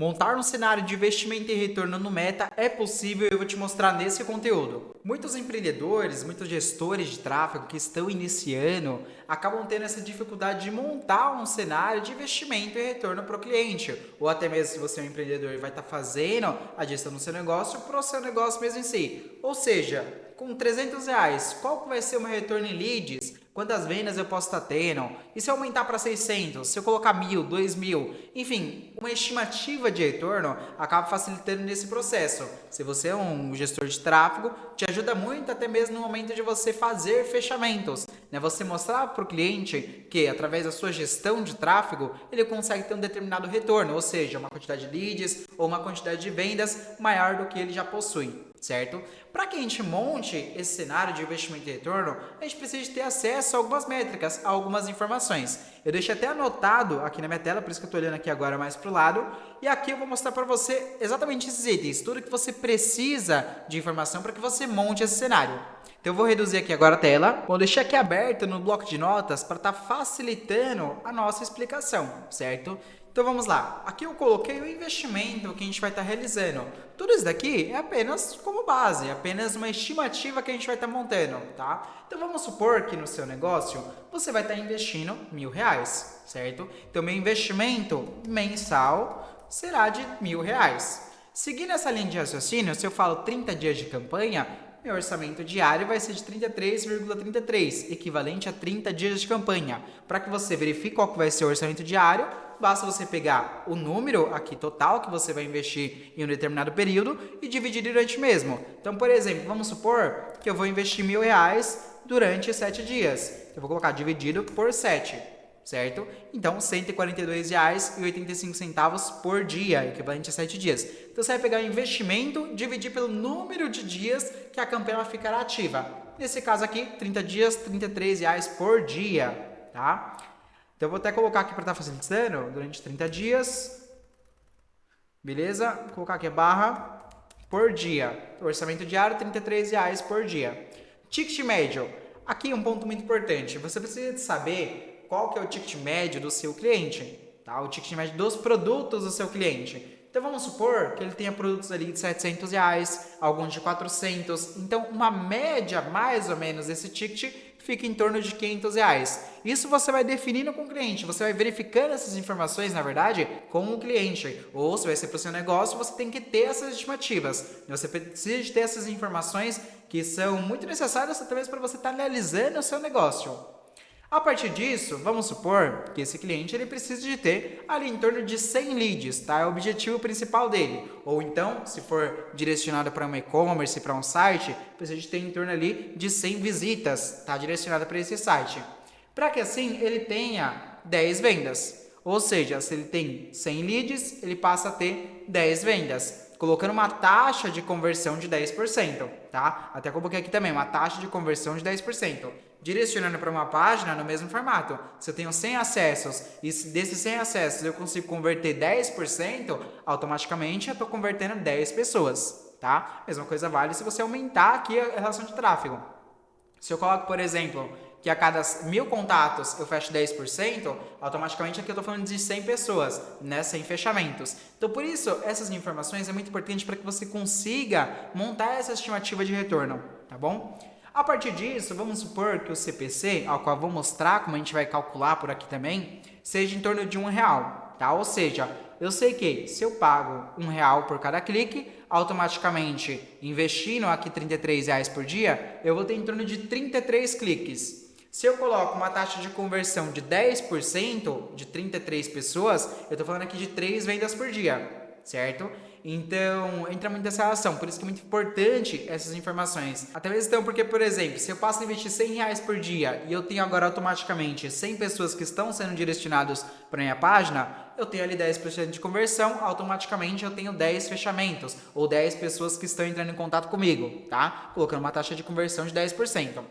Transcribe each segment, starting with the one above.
Montar um cenário de investimento e retorno no Meta é possível e eu vou te mostrar nesse conteúdo. Muitos empreendedores, muitos gestores de tráfego que estão iniciando acabam tendo essa dificuldade de montar um cenário de investimento e retorno para o cliente. Ou até mesmo se você é um empreendedor e vai estar fazendo a gestão do seu negócio para o seu negócio mesmo em si. Ou seja, com R$ 300, qual que vai ser o meu retorno em leads? Quantas vendas eu posso estar tendo? E se eu aumentar para 600? Se eu colocar 1.000, 2.000? Enfim, uma estimativa de retorno acaba facilitando nesse processo. Se você é um gestor de tráfego, te ajuda muito até mesmo no momento de você fazer fechamentos. Você mostrar para o cliente que, através da sua gestão de tráfego, ele consegue ter um determinado retorno, ou seja, uma quantidade de leads ou uma quantidade de vendas maior do que ele já possui. Certo? Para que a gente monte esse cenário de investimento e retorno, a gente precisa ter acesso a algumas métricas, a algumas informações. Eu deixei até anotado aqui na minha tela, por isso que eu estou olhando aqui agora mais para o lado. E aqui eu vou mostrar para você exatamente esses itens, tudo que você precisa de informação para que você monte esse cenário. Então eu vou reduzir aqui agora a tela, vou deixar aqui aberto no bloco de notas para estar facilitando a nossa explicação, certo? Então vamos lá, aqui eu coloquei o investimento que a gente vai estar realizando. Tudo isso daqui é apenas como base, é apenas uma estimativa que a gente vai estar montando, tá? Então vamos supor que no seu negócio você vai estar investindo R$ 1.000, certo? Então meu investimento mensal será de R$ 1.000. Seguindo essa linha de raciocínio, se eu falo 30 dias de campanha, meu orçamento diário vai ser de 33,33, equivalente a 30 dias de campanha. Para que você verifique qual que vai ser o orçamento diário, basta você pegar o número aqui total que você vai investir em um determinado período e dividir durante mesmo. Então, por exemplo, vamos supor que eu vou investir R$ 1.000 durante 7 dias. Eu vou colocar dividido por 7. Certo? Então, R$ 142,85 por dia, equivalente a 7 dias. Então, você vai pegar o investimento, dividir pelo número de dias que a campanha vai ficar ativa. Nesse caso aqui, 30 dias, R$ 33 por dia, tá? Então, eu vou até colocar aqui para estar facilitando, durante 30 dias, beleza? Vou colocar aqui a barra por dia. Orçamento diário, R$ 33 por dia. Ticket médio. Aqui um ponto muito importante. Você precisa saber qual que é o ticket médio do seu cliente, tá? O ticket médio dos produtos do seu cliente. Então, vamos supor que ele tenha produtos ali de R$ 700, alguns de 400. Então, uma média, mais ou menos, desse ticket fica em torno de R$ 500. Isso você vai definindo com o cliente. Você vai verificando essas informações, na verdade, com o cliente. Ou se vai ser para o seu negócio, você tem que ter essas estimativas. Você precisa de ter essas informações que são muito necessárias até mesmo para você estar analisando o seu negócio. A partir disso, vamos supor que esse cliente ele precisa de ter ali em torno de 100 leads, tá? É o objetivo principal dele. Ou então, se for direcionado para um e-commerce, para um site, precisa de ter em torno ali de 100 visitas, tá? Direcionada para esse site. Para que assim ele tenha 10 vendas. Ou seja, se ele tem 100 leads, ele passa a ter 10 vendas. Colocando uma taxa de conversão de 10%, tá? Até coloquei aqui também, uma taxa de conversão de 10%. Direcionando para uma página no mesmo formato. Se eu tenho 100 acessos e desses 100 acessos eu consigo converter 10%, automaticamente eu estou convertendo 10 pessoas, tá? Mesma coisa vale se você aumentar aqui a relação de tráfego. Se eu coloco, por exemplo, que a cada 1.000 contatos eu fecho 10%, automaticamente aqui eu estou falando de 100 pessoas, né? 100 fechamentos. Então, por isso, essas informações é muito importante para que você consiga montar essa estimativa de retorno, tá bom? A partir disso, vamos supor que o CPC, ao qual eu vou mostrar como a gente vai calcular por aqui também, seja em torno de R$ 1, tá? Ou seja, eu sei que se eu pago R$ 1 por cada clique, automaticamente, investindo aqui R$ 33 por dia, eu vou ter em torno de 33 cliques. Se eu coloco uma taxa de conversão de 10%, de 33 pessoas, eu estou falando aqui de 3 vendas por dia, certo? Então, entra muito nessa relação, por isso que é muito importante essas informações. Até mesmo então, porque, por exemplo, se eu passo a investir R$ 100 por dia e eu tenho agora automaticamente 100 pessoas que estão sendo direcionadas para a minha página, eu tenho ali 10% de conversão, automaticamente eu tenho 10 fechamentos, ou 10 pessoas que estão entrando em contato comigo, tá? Colocando uma taxa de conversão de 10%.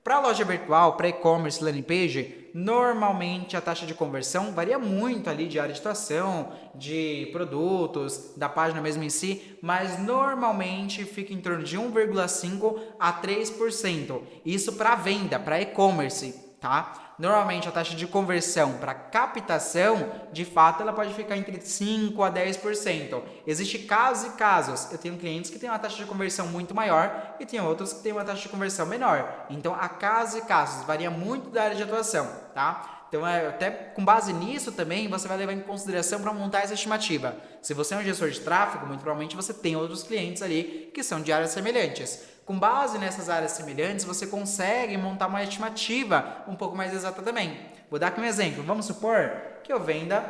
Para loja virtual, para e-commerce, landing page, normalmente a taxa de conversão varia muito ali de área de atuação, de produtos, da página mesmo em si, mas normalmente fica em torno de 1,5 a 3%. Isso para venda, para e-commerce, tá? Normalmente a taxa de conversão para captação, de fato, ela pode ficar entre 5 a 10%. Existe casos e casos. Eu tenho clientes que têm uma taxa de conversão muito maior e tem outros que têm uma taxa de conversão menor. Então, há casos e casos, varia muito da área de atuação, tá? Então, até com base nisso também, você vai levar em consideração para montar essa estimativa. Se você é um gestor de tráfego, muito provavelmente você tem outros clientes ali que são de áreas semelhantes. Com base nessas áreas semelhantes, você consegue montar uma estimativa um pouco mais exata também. Vou dar aqui um exemplo. Vamos supor que eu venda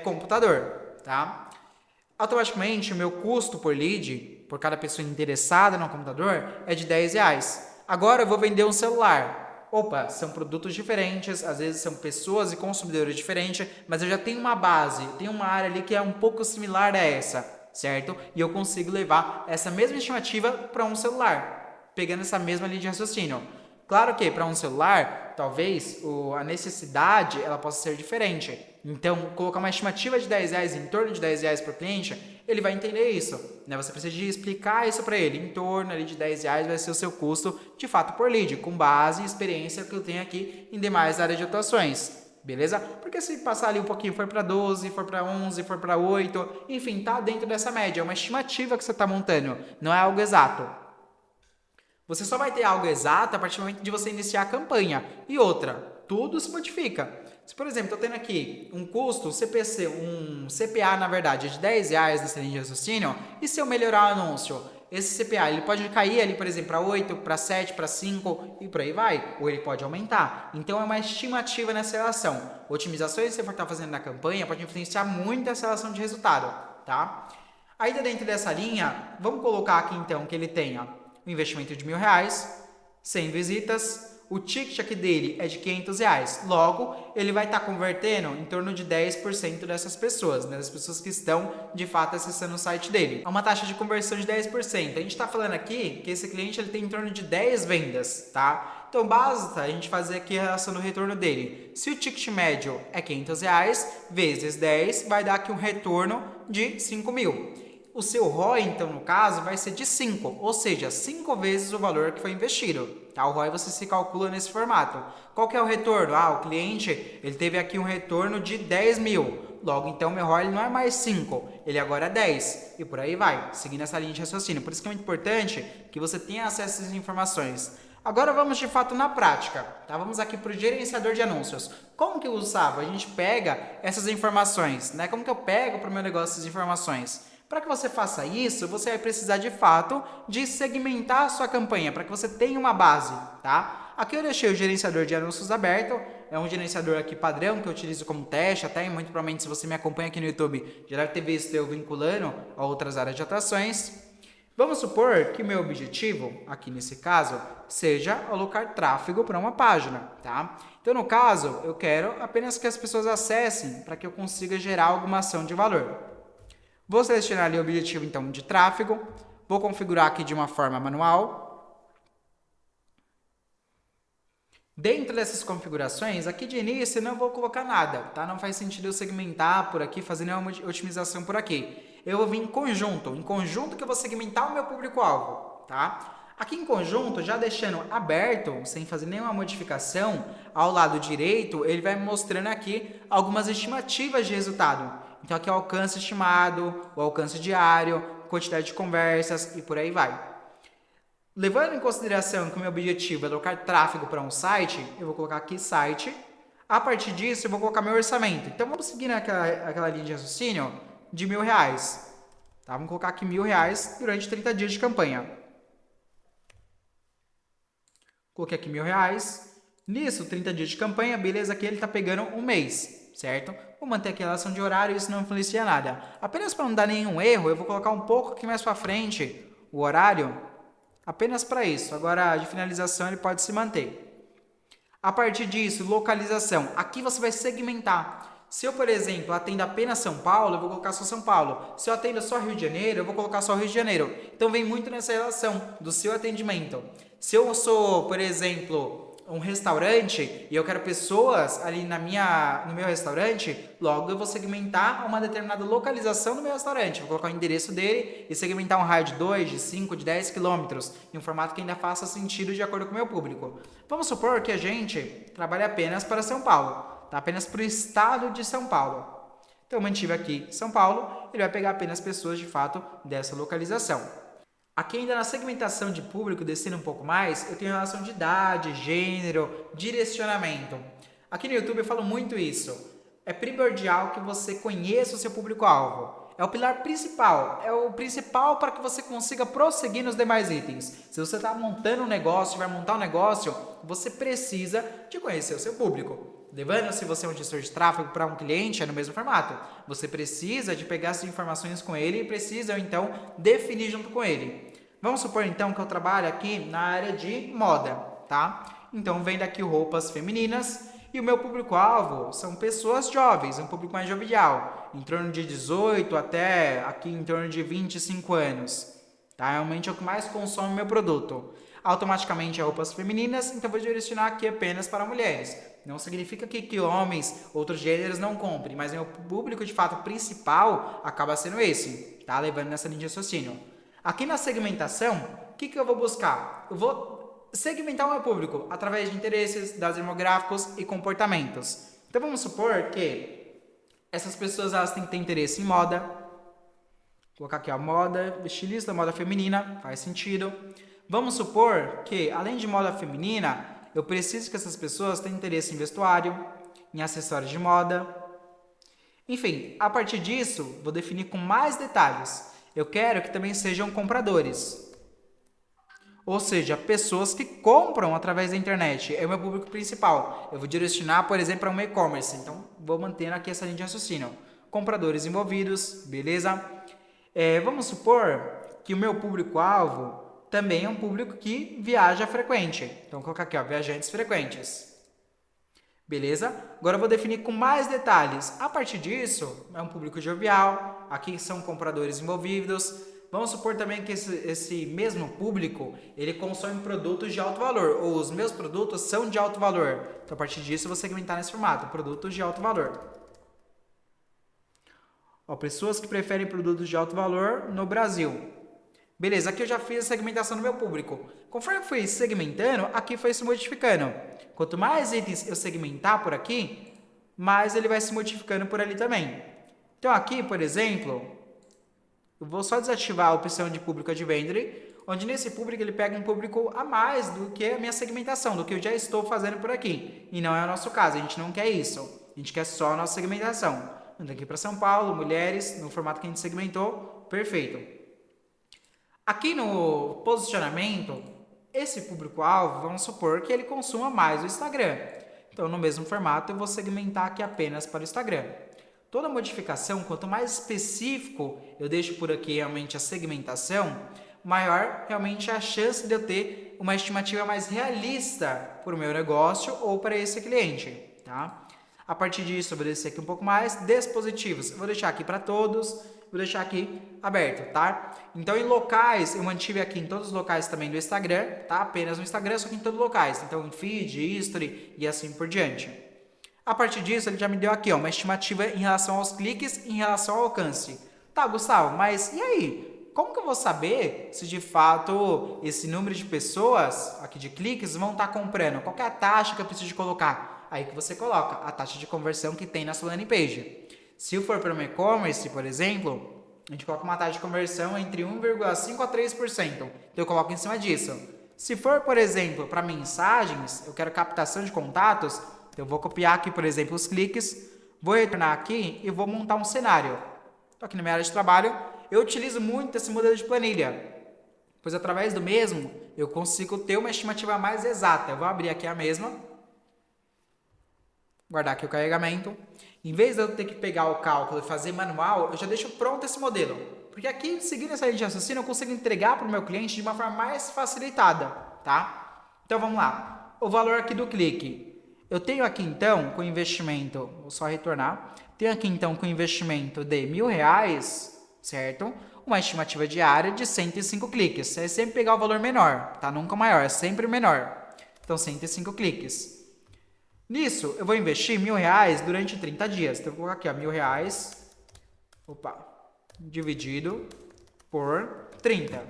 computador, tá? Automaticamente, o meu custo por lead, por cada pessoa interessada no computador, é de R$10. Agora eu vou vender um celular. Opa, são produtos diferentes, às vezes são pessoas e consumidores diferentes, mas eu já tenho uma base, eu tenho uma área ali que é um pouco similar a essa, certo? E eu consigo levar essa mesma estimativa para um celular, pegando essa mesma linha de raciocínio. Claro que para um celular, talvez a necessidade ela possa ser diferente. Então, colocar uma estimativa de R$10, em torno de R$10 por cliente, ele vai entender isso, né? Você precisa de explicar isso para ele. Em torno ali de R$10 vai ser o seu custo de fato por lead, com base em experiência que eu tenho aqui em demais áreas de atuações. Beleza? Porque se passar ali um pouquinho, for para 12, for para 11, for para 8, enfim, tá dentro dessa média. É uma estimativa que você está montando, não é algo exato. Você só vai ter algo exato a partir do momento de você iniciar a campanha. E outra, tudo se modifica. Se, por exemplo, estou tendo aqui um custo, um CPA, na verdade, de R$10 nessa linha de raciocínio, e se eu melhorar o anúncio? Esse CPA ele pode cair ali, por exemplo, para 8, para 7, para 5 e por aí vai, ou ele pode aumentar. Então, é uma estimativa nessa relação. Otimizações que você for estar fazendo na campanha pode influenciar muito essa relação de resultado, tá? Ainda dentro dessa linha, vamos colocar aqui então que ele tenha um investimento de R$1.000, 100 visitas, o ticket aqui dele é de R$500. Logo, ele vai estar convertendo em torno de 10% dessas pessoas, né? Das pessoas que estão, de fato, acessando o site dele. É uma taxa de conversão de 10%. A gente está falando aqui que esse cliente ele tem em torno de 10 vendas, tá? Então, basta a gente fazer aqui a relação do retorno dele. Se o ticket médio é R$500, vezes 10, vai dar aqui um retorno de 5.000. O seu ROI, então, no caso, vai ser de 5, ou seja, 5 vezes o valor que foi investido. Tá? O ROI você se calcula nesse formato. Qual que é o retorno? O cliente ele teve aqui um retorno de 10.000. Logo, então, meu ROI não é mais 5, ele agora é 10. E por aí vai, seguindo essa linha de raciocínio. Por isso que é muito importante que você tenha acesso a essas informações. Agora vamos de fato na prática, tá? Vamos aqui para o gerenciador de anúncios. Como que eu usava? A gente pega essas informações, né? Como que eu pego para o meu negócio essas informações? Para que você faça isso, você vai precisar de fato de segmentar a sua campanha, para que você tenha uma base, tá? Aqui eu deixei o gerenciador de anúncios aberto, é um gerenciador aqui padrão que eu utilizo como teste, até muito provavelmente se você me acompanha aqui no YouTube, já deve ter visto eu vinculando a outras áreas de atrações. Vamos supor que o meu objetivo, aqui nesse caso, seja alocar tráfego para uma página, tá? Então, no caso, eu quero apenas que as pessoas acessem para que eu consiga gerar alguma ação de valor. Vou selecionar ali o objetivo, então, de tráfego. Vou configurar aqui de uma forma manual. Dentro dessas configurações, aqui de início, não vou colocar nada, tá? Não faz sentido eu segmentar por aqui, fazer nenhuma otimização por aqui. Eu vou vir em conjunto que eu vou segmentar o meu público-alvo, tá? Aqui em conjunto, já deixando aberto, sem fazer nenhuma modificação, ao lado direito, ele vai me mostrando aqui algumas estimativas de resultado. Então, aqui é o alcance estimado, o alcance diário, quantidade de conversas e por aí vai. Levando em consideração que o meu objetivo é alocar tráfego para um site, eu vou colocar aqui site. A partir disso, eu vou colocar meu orçamento. Então, vamos seguir aquela linha de raciocínio de R$1.000. Tá? Vamos colocar aqui R$1.000 durante 30 dias de campanha. Coloquei aqui R$1.000. Nisso, 30 dias de campanha, beleza, aqui ele está pegando um mês, certo? Vou manter aqui a relação de horário, isso não influencia nada. Apenas para não dar nenhum erro, eu vou colocar um pouco aqui mais para frente o horário, apenas para isso. Agora, de finalização, ele pode se manter. A partir disso, localização. Aqui você vai segmentar. Se eu, por exemplo, atendo apenas São Paulo, eu vou colocar só São Paulo. Se eu atendo só Rio de Janeiro, eu vou colocar só Rio de Janeiro. Então, vem muito nessa relação do seu atendimento. Se eu sou, por exemplo, um restaurante e eu quero pessoas ali no meu restaurante, logo eu vou segmentar uma determinada localização do meu restaurante. Vou colocar o endereço dele e segmentar um raio de 2, de 5, de 10 quilômetros, em um formato que ainda faça sentido de acordo com o meu público. Vamos supor que a gente trabalhe apenas para São Paulo, tá? Apenas para o estado de São Paulo. Então eu mantive aqui São Paulo, ele vai pegar apenas pessoas de fato dessa localização. Aqui ainda na segmentação de público, descendo um pouco mais, eu tenho relação de idade, gênero, direcionamento. Aqui no YouTube eu falo muito isso. É primordial que você conheça o seu público-alvo. É o pilar principal, é o principal para que você consiga prosseguir nos demais itens. Se você está montando um negócio, vai montar um negócio, você precisa de conhecer o seu público. Levando, se você é um gestor de tráfego para um cliente, é no mesmo formato. Você precisa de pegar essas informações com ele e precisa, então, definir junto com ele. Vamos supor, então, que eu trabalho aqui na área de moda, tá? Então, vendo aqui roupas femininas e o meu público-alvo são pessoas jovens, um público mais jovial, em torno de 18 até aqui em torno de 25 anos. Tá? Realmente é o que mais consome meu produto. Automaticamente é roupas femininas, então vou direcionar aqui apenas para mulheres. Não significa que homens, outros gêneros não comprem, mas meu público de fato principal acaba sendo esse, tá? Levando nessa linha de raciocínio. Aqui na segmentação, o que eu vou buscar? Eu vou segmentar o meu público através de interesses, dados demográficos e comportamentos. Então vamos supor que essas pessoas elas têm que ter interesse em moda. Vou colocar aqui a moda, estilista, moda feminina, faz sentido. Vamos supor que, além de moda feminina, eu preciso que essas pessoas tenham interesse em vestuário, em acessórios de moda. Enfim, a partir disso, vou definir com mais detalhes. Eu quero que também sejam compradores. Ou seja, pessoas que compram através da internet. É o meu público principal. Eu vou direcionar, por exemplo, para um e-commerce. Então, vou manter aqui essa linha de raciocínio. Compradores envolvidos, beleza? Vamos supor que o meu público-alvo também é um público que viaja frequente. Então, vou colocar aqui, ó, viajantes frequentes. Beleza? Agora eu vou definir com mais detalhes. A partir disso, é um público jovial. Aqui são compradores envolvidos. Vamos supor também que esse mesmo público, ele consome produtos de alto valor. Ou os meus produtos são de alto valor. Então, a partir disso, eu vou segmentar nesse formato. Produtos de alto valor. Ó, pessoas que preferem produtos de alto valor no Brasil. Beleza, aqui eu já fiz a segmentação do meu público. Conforme eu fui segmentando, aqui foi se modificando. Quanto mais itens eu segmentar por aqui, mais ele vai se modificando por ali também. Então aqui, por exemplo, eu vou só desativar a opção de público Adventure, onde nesse público ele pega um público a mais do que a minha segmentação, do que eu já estou fazendo por aqui. E não é o nosso caso, a gente não quer isso. A gente quer só a nossa segmentação. Então aqui para São Paulo, mulheres, no formato que a gente segmentou, perfeito. Aqui no posicionamento, esse público-alvo, vamos supor que ele consuma mais o Instagram. Então, no mesmo formato, eu vou segmentar aqui apenas para o Instagram. Toda modificação, quanto mais específico eu deixo por aqui realmente a segmentação, maior realmente é a chance de eu ter uma estimativa mais realista para o meu negócio ou para esse cliente, tá? A partir disso, eu vou descer aqui um pouco mais, dispositivos. Eu vou deixar aqui para todos, vou deixar aqui aberto, tá? Então, em locais, eu mantive aqui em todos os locais também do Instagram, tá? Apenas no Instagram, só que em todos os locais. Então, em feed, history e assim por diante. A partir disso, ele já me deu aqui, ó, uma estimativa em relação aos cliques e em relação ao alcance. Tá, Gustavo, mas e aí? Como que eu vou saber se de fato esse número de pessoas aqui de cliques vão estar comprando? Qual que é a taxa que eu preciso de colocar? Aí que você coloca a taxa de conversão que tem na sua landing page. Se for para um e-commerce, por exemplo, a gente coloca uma taxa de conversão entre 1,5% a 3%. Então, eu coloco em cima disso. Se for, por exemplo, para mensagens, eu quero captação de contatos, eu vou copiar aqui, por exemplo, os cliques, vou retornar aqui e vou montar um cenário. Estou aqui na minha área de trabalho, eu utilizo muito esse modelo de planilha, pois através do mesmo, eu consigo ter uma estimativa mais exata. Eu vou abrir aqui a mesma, guardar aqui o carregamento. Em vez de eu ter que pegar o cálculo e fazer manual, eu já deixo pronto esse modelo. Porque aqui, seguindo essa linha de raciocínio, eu consigo entregar para o meu cliente de uma forma mais facilitada, tá? Então, vamos lá. O valor aqui do clique. Eu tenho aqui, então, com investimento, vou só retornar. Tenho aqui, então, com investimento de R$1.000, certo? Uma estimativa diária de 105 cliques. É sempre pegar o valor menor, tá? Nunca o maior, é sempre o menor. Então, 105 cliques. Nisso, eu vou investir R$1.000 durante 30 dias. Então, eu vou colocar aqui, ó, R$1.000, dividido por 30,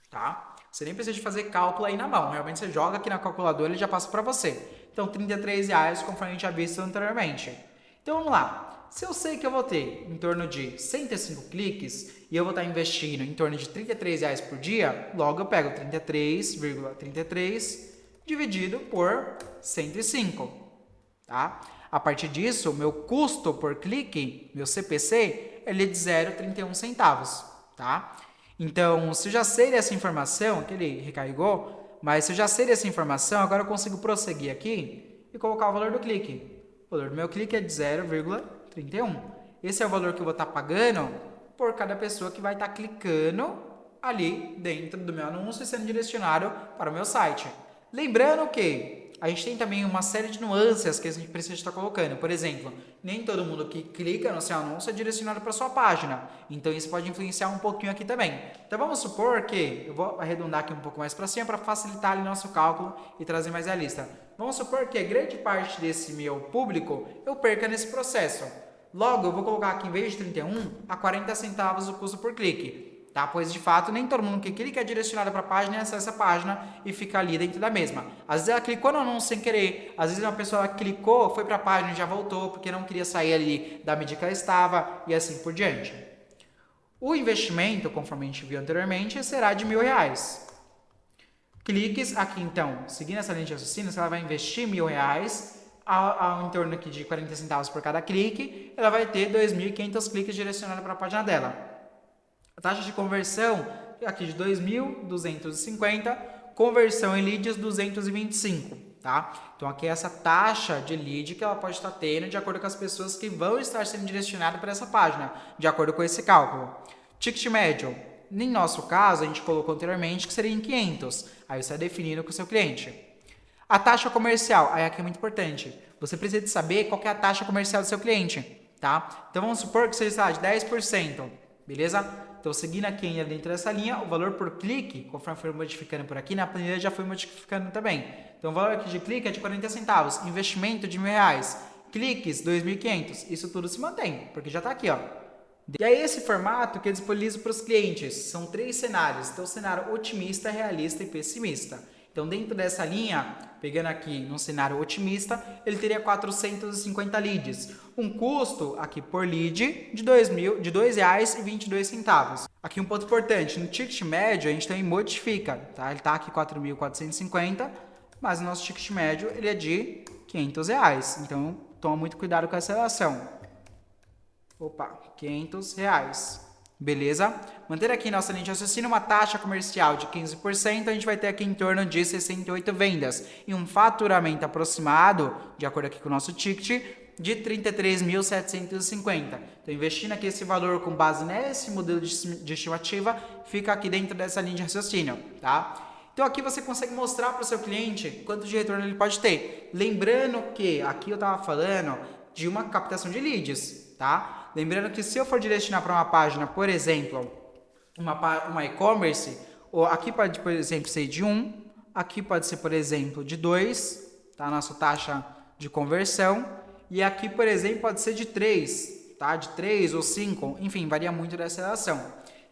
tá? Você nem precisa de fazer cálculo aí na mão. Realmente, você joga aqui na calculadora e ele já passa para você. Então, R$33, conforme a gente já visto anteriormente. Então, vamos lá. Se eu sei que eu vou ter em torno de 105 cliques e eu vou estar investindo em torno de R$33 por dia, logo eu pego 33,33 dividido por 105, tá? A partir disso, o meu custo por clique, meu CPC, ele é de 0,31 centavos, tá? Então, se eu já sei dessa informação, que ele recarregou, mas se eu já sei dessa informação, agora eu consigo prosseguir aqui e colocar o valor do clique. O valor do meu clique é de 0,31. Esse é o valor que eu vou estar pagando por cada pessoa que vai estar clicando ali dentro do meu anúncio e sendo direcionado para o meu site. Lembrando que a gente tem também uma série de nuances que a gente precisa estar colocando. Por exemplo, nem todo mundo que clica no seu anúncio é direcionado para a sua página. Então, isso pode influenciar um pouquinho aqui também. Então, vamos supor que, eu vou arredondar aqui um pouco mais para cima para facilitar ali nosso cálculo e trazer mais realista. Vamos supor que grande parte desse meu público eu perca nesse processo. Logo, eu vou colocar aqui, em vez de 31, a 40 centavos o custo por clique. Tá? Pois, de fato, nem todo mundo que clica é direcionado para a página e acessa a página e fica ali dentro da mesma. Às vezes ela clicou no anúncio sem querer, às vezes uma pessoa clicou, foi para a página e já voltou porque não queria sair ali da mídia que ela estava e assim por diante. O investimento, conforme a gente viu anteriormente, será de R$1.000. Cliques aqui, então, seguindo essa linha de raciocínio, se ela vai investir R$1.000 em torno aqui de 40 centavos por cada clique, ela vai ter 2.500 cliques direcionados para a página dela. A taxa de conversão aqui de 2.250, conversão em leads 225, tá? Então aqui é essa taxa de lead que ela pode estar tendo de acordo com as pessoas que vão estar sendo direcionadas para essa página, de acordo com esse cálculo. Ticket médio, em nosso caso, a gente colocou anteriormente que seria em 500, aí você está definindo com o seu cliente. A taxa comercial, aí aqui é muito importante, você precisa de saber qual que é a taxa comercial do seu cliente, tá? Então vamos supor que seja de 10%, beleza? Então, seguindo aqui ainda dentro dessa linha, o valor por clique, conforme foi modificando por aqui, na planilha já foi modificando também. Então, o valor aqui de clique é de 40 centavos, investimento de R$1.000, cliques 2.500, isso tudo se mantém, porque já está aqui, ó. E aí, esse formato que eu disponibilizo para os clientes, são 3 cenários, então, cenário otimista, realista e pessimista. Então, dentro dessa linha, pegando aqui no cenário otimista, ele teria 450 leads. Um custo aqui por lead de R$2,22. Aqui um ponto importante, no ticket médio a gente também modifica, tá? Ele está aqui 4.450, mas o nosso ticket médio ele é de R$500. Então, toma muito cuidado com essa relação. R$500. Beleza? Manter aqui nossa linha de raciocínio uma taxa comercial de 15%, a gente vai ter aqui em torno de 68 vendas e um faturamento aproximado, de acordo aqui com o nosso ticket, de 33.750. Então, investindo aqui esse valor com base nesse modelo de estimativa, fica aqui dentro dessa linha de raciocínio, tá? Então, aqui você consegue mostrar para o seu cliente quanto de retorno ele pode ter. Lembrando que aqui eu estava falando de uma captação de leads, tá? Lembrando que se eu for direcionar para uma página, por exemplo, uma e-commerce, aqui pode, por exemplo, ser de 1, aqui pode ser, por exemplo, de 2, tá? A nossa taxa de conversão, e aqui, por exemplo, pode ser de 3, tá? De 3 ou 5, enfim, varia muito dessa relação.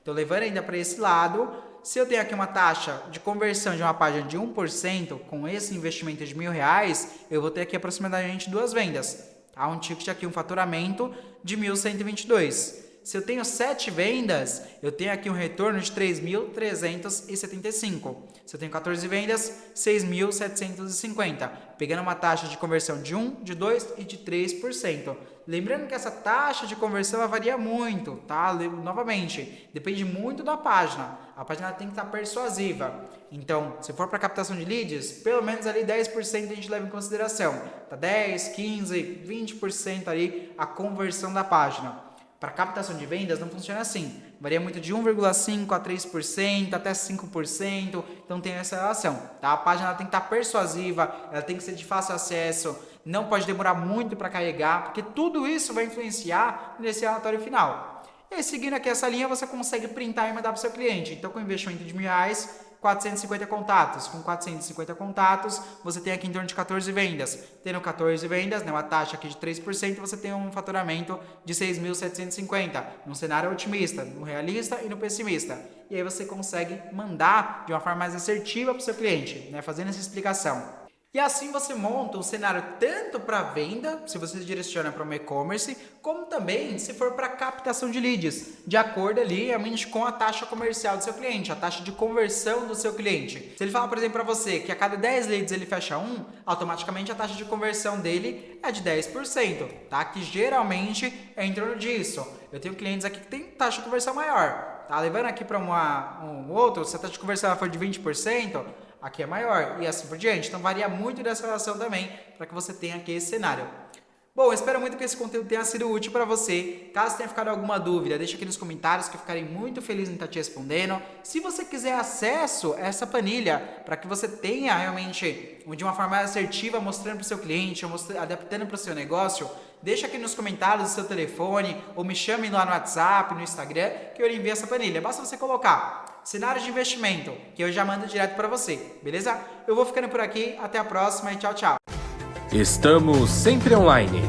Então, levando ainda para esse lado, se eu tenho aqui uma taxa de conversão de uma página de 1%, com esse investimento de R$1.000, eu vou ter aqui aproximadamente 2 vendas. Tá? Um ticket aqui, um faturamento de 1.122. Se eu tenho 7 vendas, eu tenho aqui um retorno de 3.375. Se eu tenho 14 vendas, 6.750. Pegando uma taxa de conversão de 1, de 2 e de 3%. Lembrando que essa taxa de conversão ela varia muito, tá? Novamente, depende muito da página. A página tem que estar persuasiva. Então, se for para captação de leads, pelo menos ali 10% a gente leva em consideração. Tá 10, 15, 20% ali a conversão da página. Para captação de vendas não funciona assim. Varia muito de 1,5% a 3%, até 5%. Então tem essa relação. Tá? A página ela tem que estar persuasiva, ela tem que ser de fácil acesso, não pode demorar muito para carregar, porque tudo isso vai influenciar nesse relatório final. E aí, seguindo aqui essa linha, você consegue printar e mandar para o seu cliente. Então, com investimento de R$1.000, 450 contatos. Com 450 contatos, você tem aqui em torno de 14 vendas. Tendo 14 vendas, né, uma taxa aqui de 3%, você tem um faturamento de 6.750, num cenário otimista, no realista e no pessimista. E aí você consegue mandar de uma forma mais assertiva para o seu cliente, né, fazendo essa explicação. E assim você monta um cenário tanto para venda, se você direciona para um e-commerce, como também se for para captação de leads, de acordo ali realmente com a taxa comercial do seu cliente, a taxa de conversão do seu cliente. Se ele falar, por exemplo, para você que a cada 10 leads ele fecha um, automaticamente a taxa de conversão dele é de 10%, tá? Que geralmente é em torno disso. Eu tenho clientes aqui que tem taxa de conversão maior, tá? Levando aqui para um outro, se a taxa de conversão for de 20%, aqui é maior e assim por diante. Então varia muito dessa relação também para que você tenha aqui esse cenário. Bom, eu espero muito que esse conteúdo tenha sido útil para você. Caso tenha ficado alguma dúvida, deixa aqui nos comentários que eu ficarei muito feliz em estar te respondendo. Se você quiser acesso a essa planilha para que você tenha realmente de uma forma mais assertiva mostrando para o seu cliente, adaptando para o seu negócio, deixa aqui nos comentários o seu telefone ou me chame lá no WhatsApp, no Instagram, que eu lhe envio essa planilha. Basta você colocar cenários de investimento, que eu já mando direto para você, beleza? Eu vou ficando por aqui, até a próxima e tchau, tchau. Estamos sempre online.